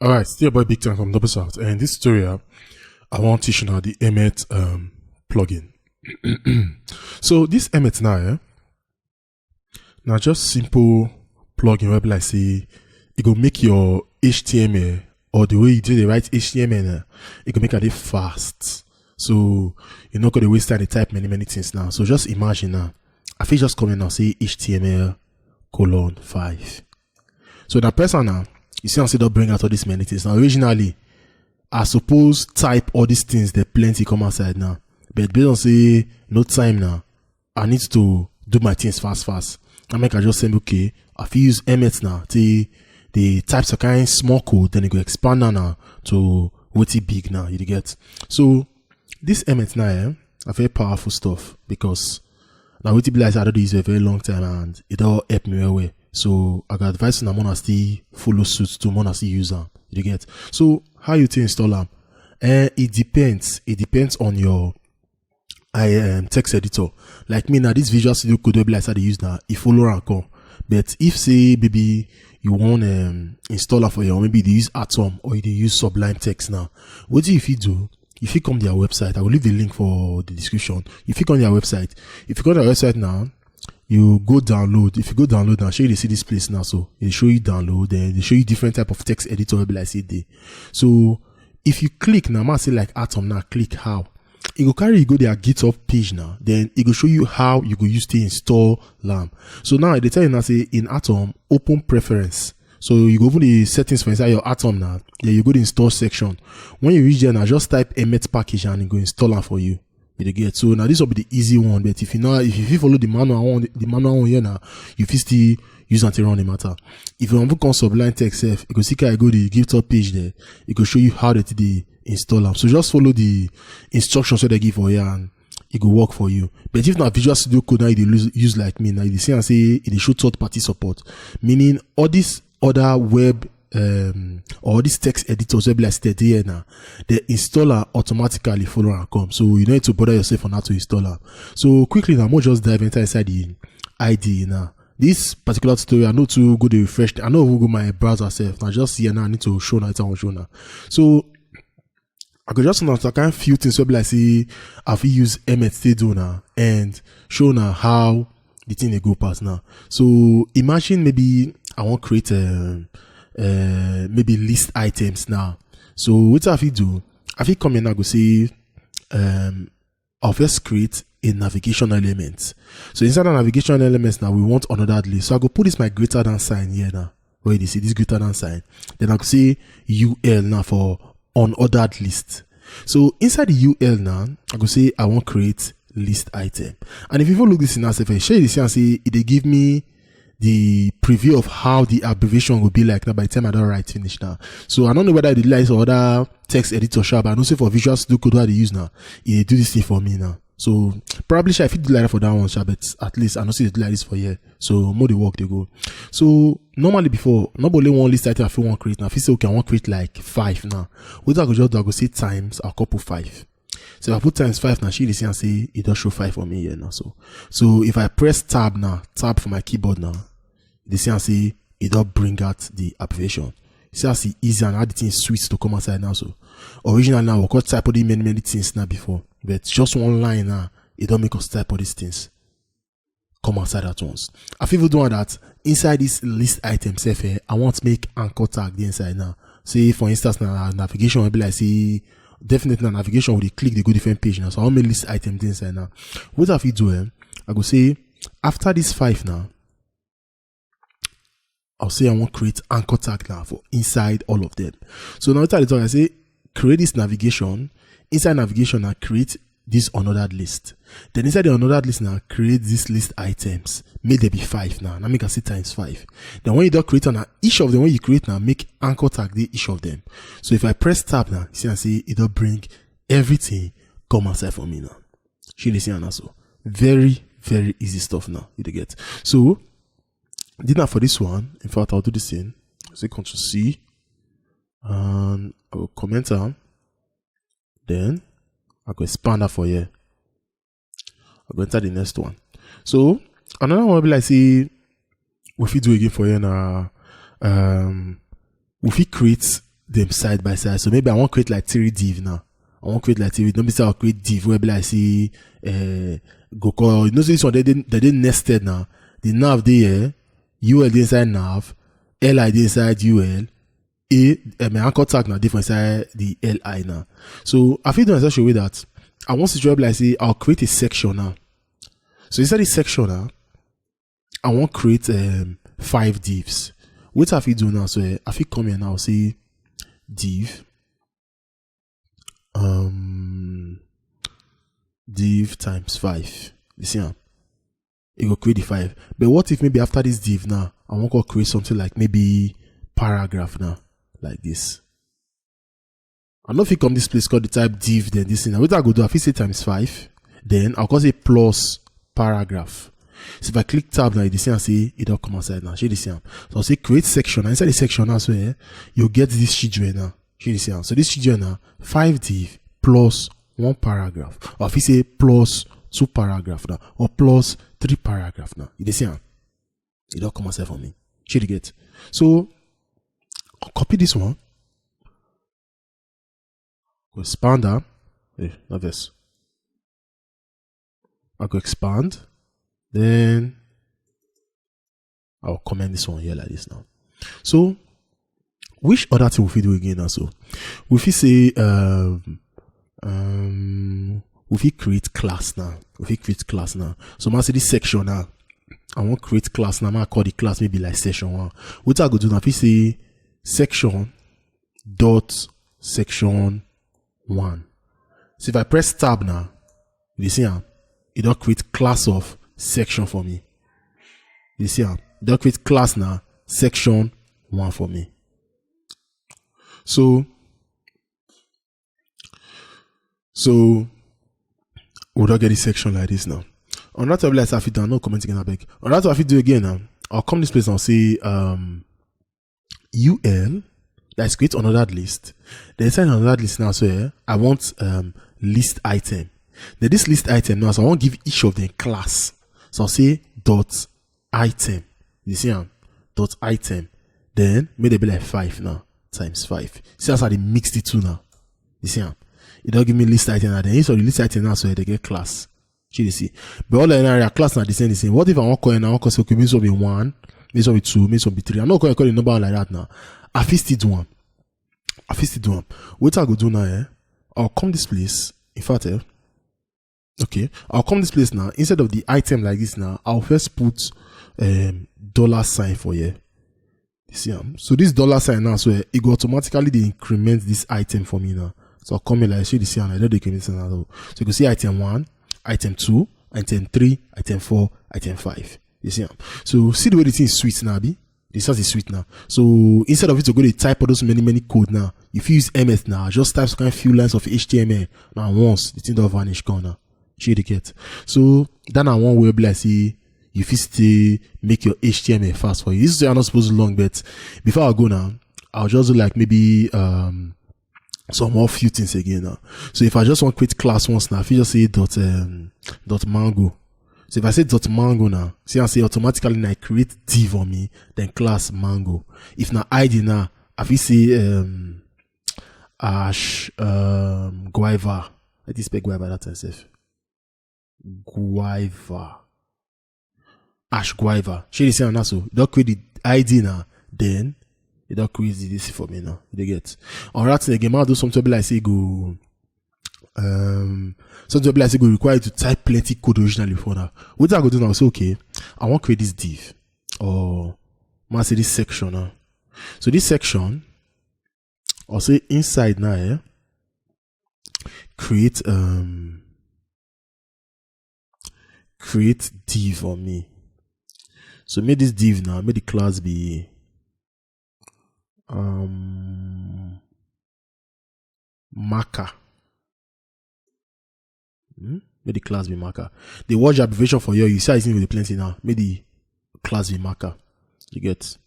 Alright, still your boy Big Time from Double South, and in this tutorial, I want to teach you now the Emmet plugin. So this Emmet now, now just simple plugin where like say it go make your HTML or the way you do the right HTML, it can make it fast. So you're not gonna waste time to type many things now. So just imagine now, I feel just come in now say HTML:5. So that person now, you see, I say don't bring out all these many things. Now, originally, I suppose type all these things, there plenty come outside now. But based on say no time now, I need to do my things fast. I make I just say, okay, I feel use Emmet now. The types are kind of small code, then it go expand now to what it big now, you get. So this Emmet now, a very powerful stuff because now what it be like I don't use it a very long time and it all help me well. So I got advice on Mona still follow suit to Mona still use them. You get. So how you to install them? It depends. It depends on your text editor. Like me now, this Visual Studio Code be like I use now. It follow and come. But if say maybe you want installer for your maybe they use Atom or they use Sublime Text now. What do you do? If you come to their website, I will leave the link for the description. If you come to their website, now, you go download. If you go download now, show you they see this place now. So they show you download, then they show you different type of text editor like I said there. So if you click now, I might say like Atom now, click how. It go carry you go their GitHub page now. Then it will show you how you go use to install LAMP. So now they tell you now say in Atom, open preference. So you go over the settings for inside your Atom now. Then you go to install section. When you reach there now, just type Emmet package and it go install them for you. You get. So now this will be the easy one. But if you follow the manual one here now, you fit still use until run the matter. If you want to come Sublime Text, you can see I go to the GitHub page there. It will show you how to install them. So just follow the instructions that they give for you and it will work for you. But if not Visual Studio Code now you use like me now, you see and say it show third party support, meaning all these other web or these text editors will be like here now, the installer automatically follow and come. So you don't need to bother yourself on how to install them. So quickly now, we'll just dive inside the IDE now. This particular tutorial, I know to go to refresh. I know who go my browser self. Now just here now, I need to show now. So I could just now I can few things so be like say I've use Emmet to do now and show now how the thing they go past now. So imagine maybe I want to create maybe list items now. So what have you do? Have you come in and go say I'll first create a navigation element. So inside the navigation elements now we want another list. So I go put this my greater than sign here now. Where you see this greater than sign. Then I go say UL now for unordered list. So inside the UL now, I go say I want create list item. And if you look this in ourselves, I share this and say they give me the preview of how the abbreviation will be like now by the time I don't write finish now. So I don't know whether they like or other text editor shop, but I know say for Visual Studio Code what they use now, it do this thing for me now. So probably I fit do like that for that one, but at least I know see they do like this for here. So more the work they go. So normally before, not only one list item I feel want create now. If you say okay, I want create like 5 now. What I go just do, I go say times I'll couple 5. So if I put times 5 now, she see and say it does show 5 for me here now. So if I press tab now, tab for my keyboard now, they see and say it does bring out the abbreviation. See how it's easy and how the thing switch to come outside now. So originally now we could type all the many things now before, but just one line now, it don't make us type all these things come outside at once. I feel doing that inside this list item I want to make anchor tag the inside now. Say for instance now navigation will be like say definitely now navigation will click the go different page now. So I want make list item the inside now. What have you do? I go say after this 5 now, I'll say I want to create anchor tag now for inside all of them. So now I say create this navigation. Inside navigation now create this unordered list. Then inside the unordered list now create this list items. Make there be 5 now. Now make I say times 5. Then when you do create now, each of them when you create now make anchor tag the each of them. So if I press tab now, see and say it will bring everything come outside for me now. She see and also very easy stuff now. You get. So did not for this one. In fact, I'll do this thing. Say Ctrl C and I will comment on. Then I go expand that for here. I'll go enter the next one. So another one will be like say if we do again for here now, if we create them side by side. So maybe I want to create like 3 div now. I want to create like 3. Don't be say I'll create div where I see go call. You know, so this one they didn't nested now. The nav there, UL the inside nav, LI the inside UL. My anchor tag now different inside the LI now. So I feel in such a way that I want to job like say I'll create a section now. So inside this section now, I want to create 5 divs. What have you do now? So I feel come here now, say div div times 5. You see how it will create the 5. But what if maybe after this div now I want to create something like maybe paragraph now, like this. I know if you come this place called the type div, then this thing. Now what I go do, if you say times 5, then I'll call say plus paragraph. So if I click tab now, you see and say it all come outside now. See this here. So I'll say create section. Inside the section as well, you'll get this schedule now. See this here. So this schedule now, 5 div plus 1 paragraph. Or if you say plus 2 paragraph now, or plus 3 paragraph now. You see here. It all come outside for me. See you get. So I'll copy this one. Go expand that. Hey, not this. I'll go expand. Then I'll comment this one here like this now. So which other thing will we do again also? We say we create class now. We create class now. So I say this section now. I want to create class now. I call the class maybe like section 1. What I go do now? If you say section dot section 1. So if I press tab now, you see it don't create class of section for me. You see it don't create class now section 1 for me. So we don't get this section like this now. On that tab, let's have it down. No comment again, I beg. On that tab, if you do again now, I'll come this place and say UL. Let's create another list. Then inside another list now, so I want list item. Then this list item now, so I want to give each of them class. So I'll say dot item. You see dot item. Then maybe be like 5 now times 5. See how they mix the two now. You see it don't give me list item now. Then instead of the list item now, so they get class. You see, but all the area class now the same. What if I want to call now? I want to say okay, this will be 1, this will be 2, this will be 3. I'm not going to call the number like that now. I still do one. What I go do now, I'll come this place. In fact, okay, I'll come this place now. Instead of the item like this now, I'll first put $sign for you. You see, so this $sign now, so it go automatically they increment this item for me now. So I'll come here like see this here, and I don't increment now. So you can see item 1, item 2, item 3, item 4, item 5. You see, so see the way the thing is sweet now, be. This is sweet now. So instead of it to go to type all those many code now, if you use MS now, just type some kind of few lines of HTML. Now once the thing don't vanish corner. Share the get. So then I want web like see you still make your HTML fast for you. This is not supposed to long, but before I go now, I'll just do like maybe some more few things again now. So if I just want to create class once now, if you just say dot mango. So if I say dot mango now, see I say automatically now create div on me, then class mango. If now ID now, if you say guava, let me spell guava that itself. Guava. Guava. She is saying now so don't create the ID now, then it don't create this for me now. You get. Alright, again, I'll do something like say go. Something like say go require you to type plenty code originally for that. What I go do now? Say okay, I want to create this div or I say this section now. So this section, I'll say inside now, create div for me. So make this div now, make the class be marker. Make the class be marker. The word abbreviation for you see it's in with the plenty now. Make the class be marker. You get.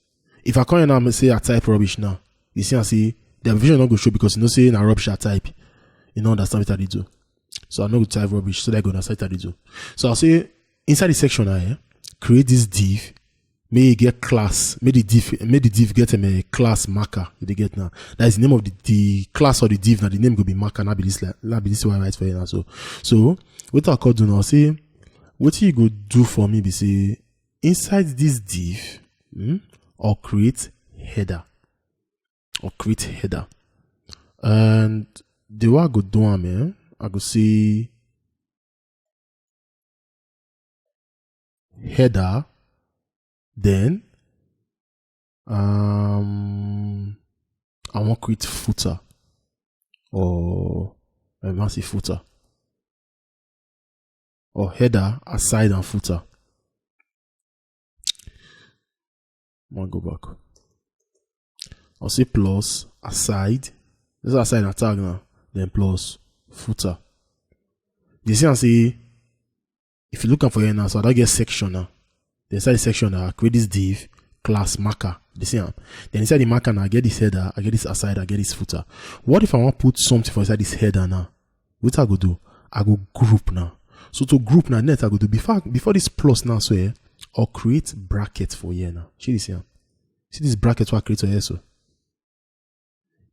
If I come here now and say I type rubbish now, you see I see the abbreviation not go show because you know say in a rubbish I type. You know understand what I do. So I'm not going to type rubbish, so that I go understand what I do. So I'll say inside the section here, create this div may get class, may the div get a class marker. They get now. That is the name of the class or the div. Now the name will be marker. Now be this what I write for you now. So what I could do now, say what you go do for me be say inside this div, or create header. And the way I go do I go say header, then I want create footer, or I want say footer, or header, aside and footer. I'll go back. I'll say plus aside. This is aside and tag now. Then plus footer. You see, I say if you're looking for here now, so I don't get section now. Then inside the section now, I create this div class marker. You see, then inside the marker now, I get this header, I get this aside, I get this footer. What if I want to put something for inside this header now? What I go do? I go group now. So to group now, net I go do before this plus now, so here, I'll create bracket for here now. See this here. See this bracket what I create here, so.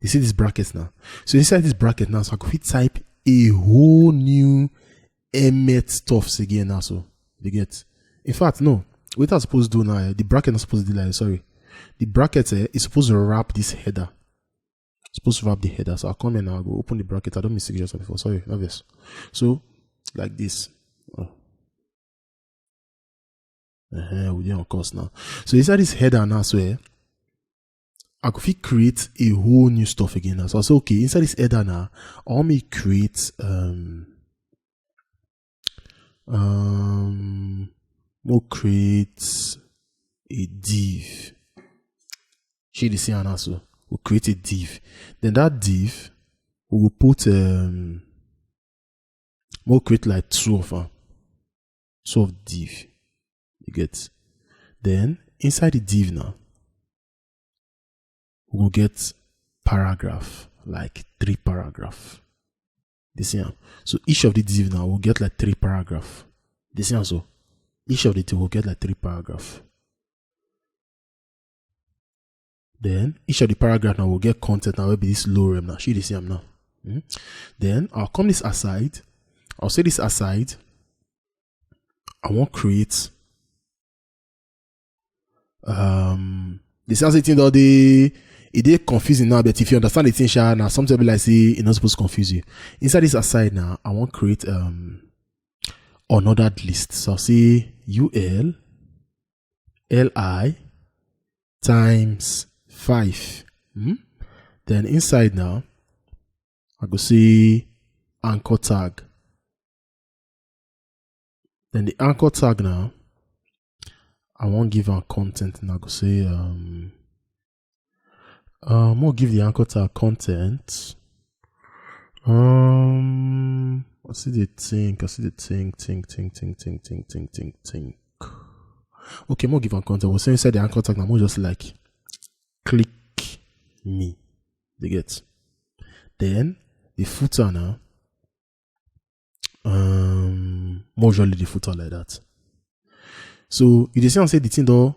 You see this bracket now. So inside this bracket now, so I could type a whole new Emmet stuffs again now, so you get. In fact, no. What I'm supposed to do now, the bracket not supposed to do like, sorry. The bracket is supposed to wrap this header. It's supposed to wrap the header. So I'll come in now, I'll go open the bracket. I don't mistake just before. Sorry, obvious. So like this. We did on course now. So inside this header now, so I could create a whole new stuff again now. So I say, okay, inside this header now, I want me create we'll create a div. Share the same also. We'll create a div. Then that div we will put we'll create like two of div. You get. Then inside the div now, we'll get paragraph, like 3 paragraph. This here. So each of the div now will get like 3 paragraph. This here also. Each of the two will get like 3 paragraph. Then each of the paragraph now will get content now will be this lorem now. See this here now. Then I'll come this aside. I'll say this aside. I won't create this has a thing that it is confusing now, but if you understand the thing now, sometimes like say it's not supposed to confuse you. Inside this aside now, I want to create unordered list. So I'll say UL LI times 5. Then inside now, I go say anchor tag. Then the anchor tag now, I won't give our content, and I go say we'll give the anchor tag content. I see the think. Okay, more give our content. We'll say inside the anchor tag now, more just like click me. They get. Then the footer now. More usually the footer like that. So you just say the thing though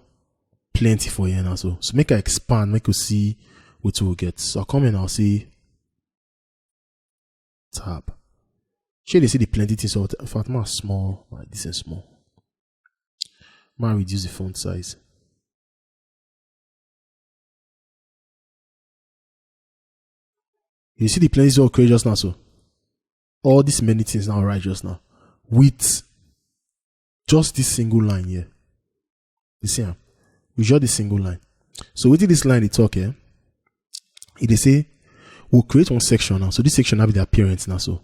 plenty for you now. So make I expand, make you see what you will get. So I'll come in and I'll say tab. Should they see the plenty things? So in fact, my small, this is small. Might reduce the font size. You see the plenty all create just now, so all these many things now right just now with just this single line here. You see, we just this single line. So within this line, they talk here. They say we'll create one section now. So this section will be the appearance now. So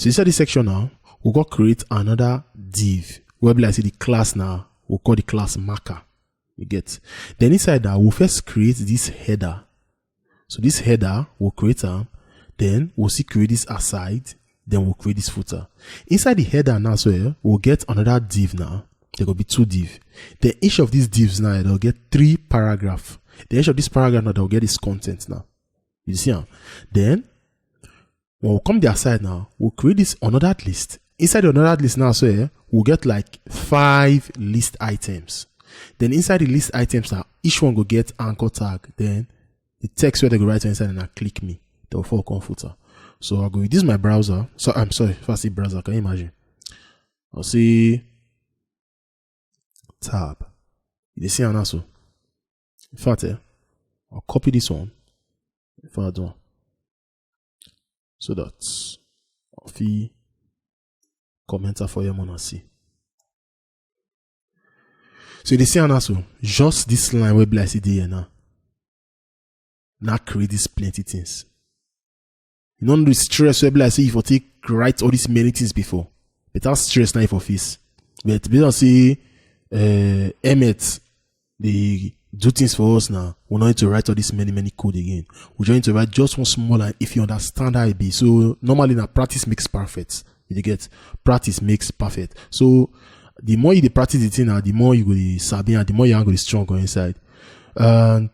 inside this section now, we'll go create another div. Where like say the class now, we'll call the class marker. You get. Then inside that, we'll first create this header. So this header we'll create then we'll see create this aside. Then we'll create this footer. Inside the header now, so we'll get another div now. There will be 2 div. Then each of these divs now, they'll get 3 paragraph. The each of this paragraph now, they'll get this content now. You see how? Then when we'll come the aside now, we'll create this unordered list. Inside the unordered list now, so we'll get like 5 list items. Then inside the list items, each one go get anchor tag. Then the text where they go write inside and I click me. They will fall come footer. So I'll go with this my browser. So I'm sorry, if I say browser, can you imagine? I'll see tab. You see an also. In fact, I'll copy this one. If I do, so that I'll fee commenter for your money see. So they see an also just this line where blessed day now. Now create these plenty things. You don't know the stress where blessed if you take write all these many things before. But that's stress now for face. But we don't see Emmet they do things for us now. We don't need to write all this many code again. We just need to write just one small line if you understand how it be. So normally now practice makes perfect. You get practice makes perfect. So the more you practice the thing now, the more you go sabi and the more you are going to strong on inside. And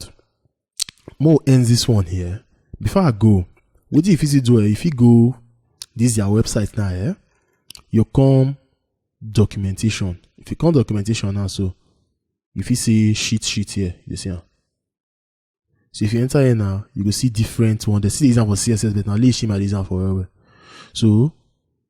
more ends this one here. Before I go, what if you do if you go this is your website now, you come documentation. If you come documentation now, so if you see sheet here, you see. So if you enter here now, you will see different ones. They see the example for CSS, but now let's see my example for web. So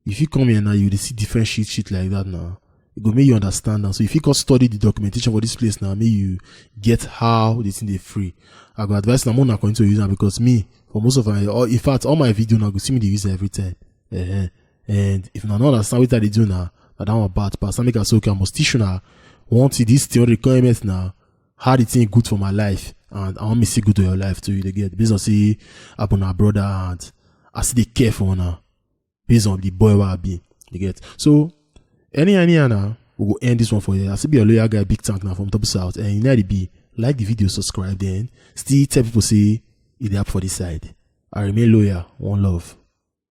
if you come here now, you will see different sheet like that now. It will make you understand now. So if you can study the documentation for this place now, may you get how this thing is free. I go advise now, I'm not going to use it because me, for most of my, or in fact, all my video now go see me the use every time. And if I don't understand what they do now, I don't want bad pass. I make us okay, I must teach you now. Want to this theory requirements now, how the thing good for my life, and I want me see good to your life too. You get based on see upon our brother and I see the care for now, based on the boy where I be. You get so any now we will end this one for you. I see be a loyal guy, big tank now from top south, and you know the be like the video, subscribe, then still tell people say it's up for this side. I remain loyal, one love.